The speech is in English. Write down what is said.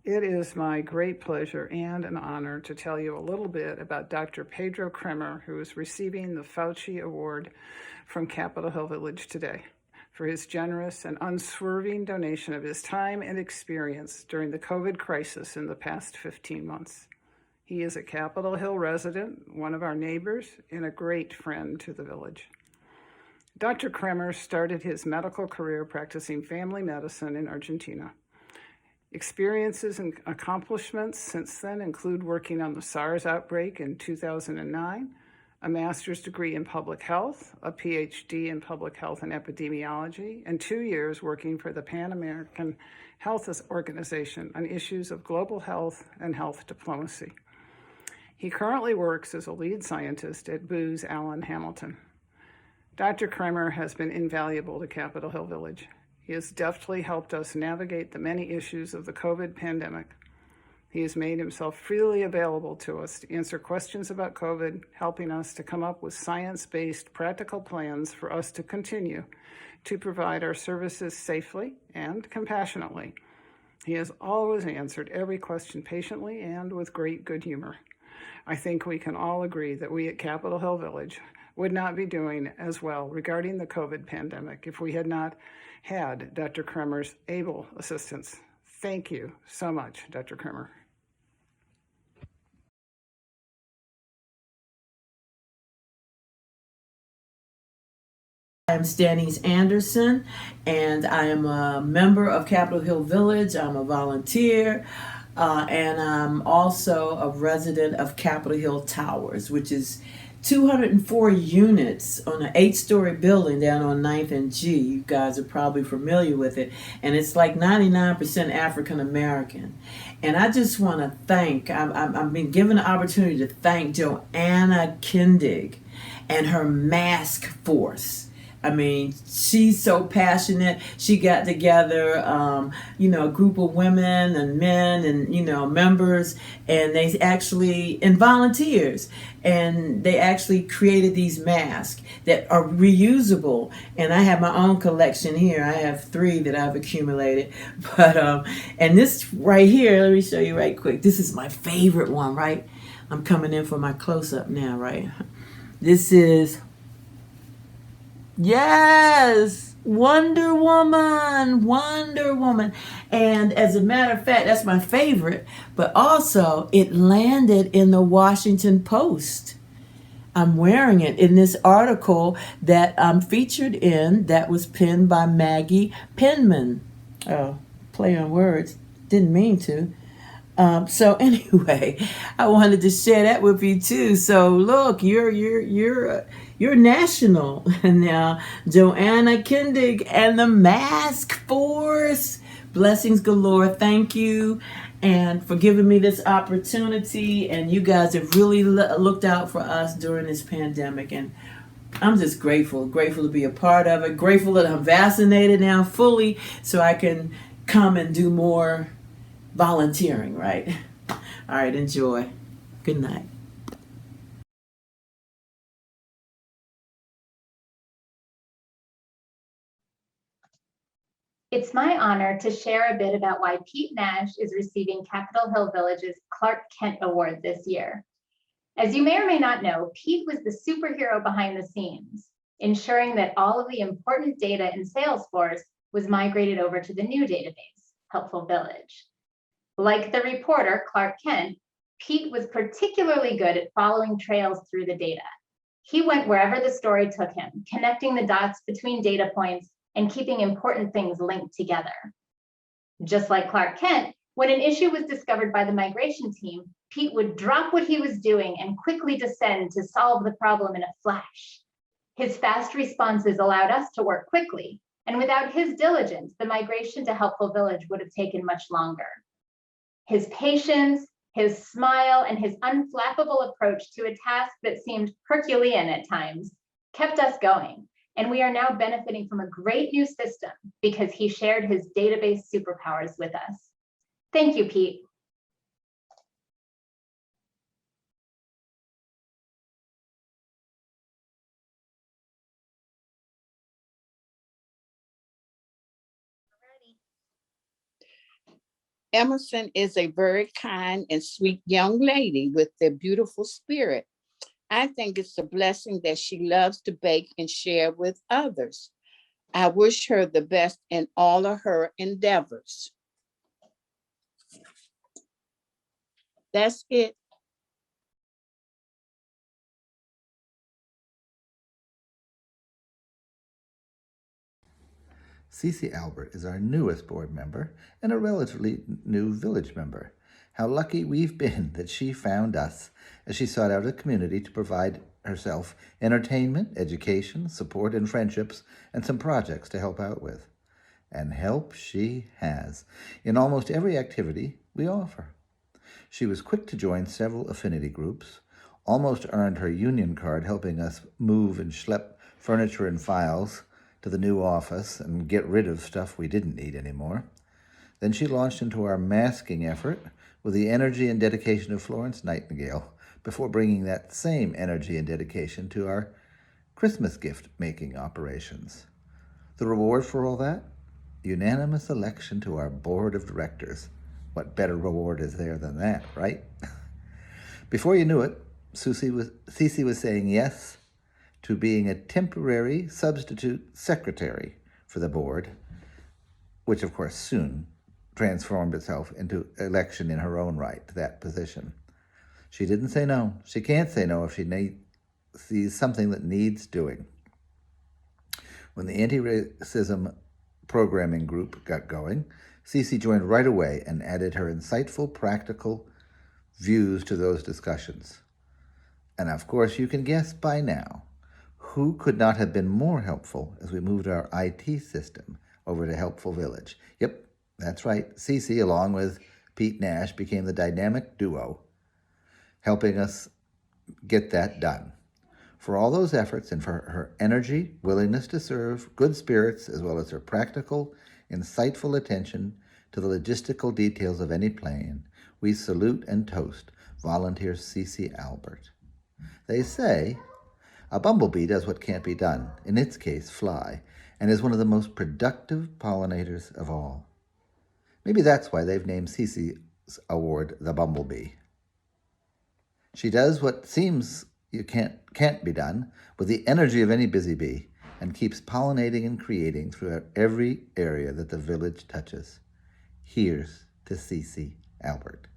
It is my great pleasure and an honor to tell you a little bit about Dr. Pedro Kremer, who is receiving the Fauci Award from Capitol Hill Village today for his generous and unswerving donation of his time and experience during the COVID crisis in the past 15 months. He is a Capitol Hill resident, one of our neighbors, and a great friend to the village. Dr. Kremer started his medical career practicing family medicine in Argentina. Experiences and accomplishments since then include working on the SARS outbreak in 2009, a master's degree in public health, a PhD in public health and epidemiology, and 2 years working for the Pan American Health Organization on issues of global health and health diplomacy. He currently works as a lead scientist at Booz Allen Hamilton. Dr. Kremer has been invaluable to Capitol Hill Village. He has deftly helped us navigate the many issues of the COVID pandemic. He has made himself freely available to us to answer questions about COVID, helping us to come up with science-based practical plans for us to continue to provide our services safely and compassionately. He has always answered every question patiently and with great good humor. I think we can all agree that we at Capitol Hill Village would not be doing as well regarding the COVID pandemic if we had not had Dr. Kremer's able assistance. Thank you so much, Dr. Kremer. I'm Stanice Anderson, and I am a member of Capitol Hill Village. I'm a volunteer, and I'm also a resident of Capitol Hill Towers, which is 204 units on an 8-story building down on 9th and G. You guys are probably familiar with it. And it's like 99% African American. And I just want to thank, I've been given the opportunity to thank Joanna Kendig and her mask force. I mean, she's so passionate. She got together, a group of women and men and, members, and they actually, and volunteers, and they actually created these masks that are reusable. And I have my own collection here. I have 3 that I've accumulated. But, and this right here, let me show you right quick. This is my favorite one, right? I'm coming in for my close-up now, right? This is... Yes, Wonder Woman. And as a matter of fact, that's my favorite, but also it landed in the Washington Post. I'm wearing it in this article that I'm featured in that was penned by Maggie Penman. Oh, play on words, didn't mean to. So anyway, I wanted to share that with you too. So look, you're national now. Joanna Kendig and the Mask Force. Blessings galore. Thank you, and for giving me this opportunity. And you guys have really looked out for us during this pandemic, and I'm just grateful to be a part of it. Grateful that I'm vaccinated now fully, so I can come and do more volunteering, right? All right, enjoy. Good night. It's my honor to share a bit about why Pete Nash is receiving Capitol Hill Village's Clark Kent Award this year. As you may or may not know, Pete was the superhero behind the scenes, ensuring that all of the important data in Salesforce was migrated over to the new database, Helpful Village. Like the reporter, Clark Kent, Pete was particularly good at following trails through the data. He went wherever the story took him, connecting the dots between data points and keeping important things linked together. Just like Clark Kent, when an issue was discovered by the migration team, Pete would drop what he was doing and quickly descend to solve the problem in a flash. His fast responses allowed us to work quickly, and without his diligence, the migration to Helpful Village would have taken much longer. His patience, his smile, and his unflappable approach to a task that seemed Herculean at times kept us going, and we are now benefiting from a great new system because he shared his database superpowers with us. Thank you, Pete. Emerson is a very kind and sweet young lady with a beautiful spirit. I think it's a blessing that she loves to bake and share with others. I wish her the best in all of her endeavors. That's it. CeCe Albert is our newest board member and a relatively new village member. How lucky we've been that she found us as she sought out a community to provide herself entertainment, education, support, and friendships, and some projects to help out with. And help she has in almost every activity we offer. She was quick to join several affinity groups, almost earned her union card helping us move and schlep furniture and files to the new office and get rid of stuff we didn't need anymore. Then she launched into our masking effort with the energy and dedication of Florence Nightingale, before bringing that same energy and dedication to our Christmas gift-making operations. The reward for all that? Unanimous election to our board of directors. What better reward is there than that, right? Before you knew it, CeCe was saying yes to being a temporary substitute secretary for the board, which of course soon transformed itself into election in her own right to that position. She didn't say no. She can't say no if she sees something that needs doing. When the anti-racism programming group got going, CeCe joined right away and added her insightful, practical views to those discussions. And of course, you can guess by now who could not have been more helpful as we moved our IT system over to Helpful Village. Yep, that's right. CeCe, along with Pete Nash, became the dynamic duo, helping us get that done. For all those efforts and for her energy, willingness to serve, good spirits, as well as her practical, insightful attention to the logistical details of any plan, we salute and toast volunteer CeCe Albert. They say a bumblebee does what can't be done, in its case, fly, and is one of the most productive pollinators of all. Maybe that's why they've named CeCe's award the Bumble Bee. She does what seems you can't be done with the energy of any busy bee and keeps pollinating and creating throughout every area that the village touches. Here's to CeCe Albert.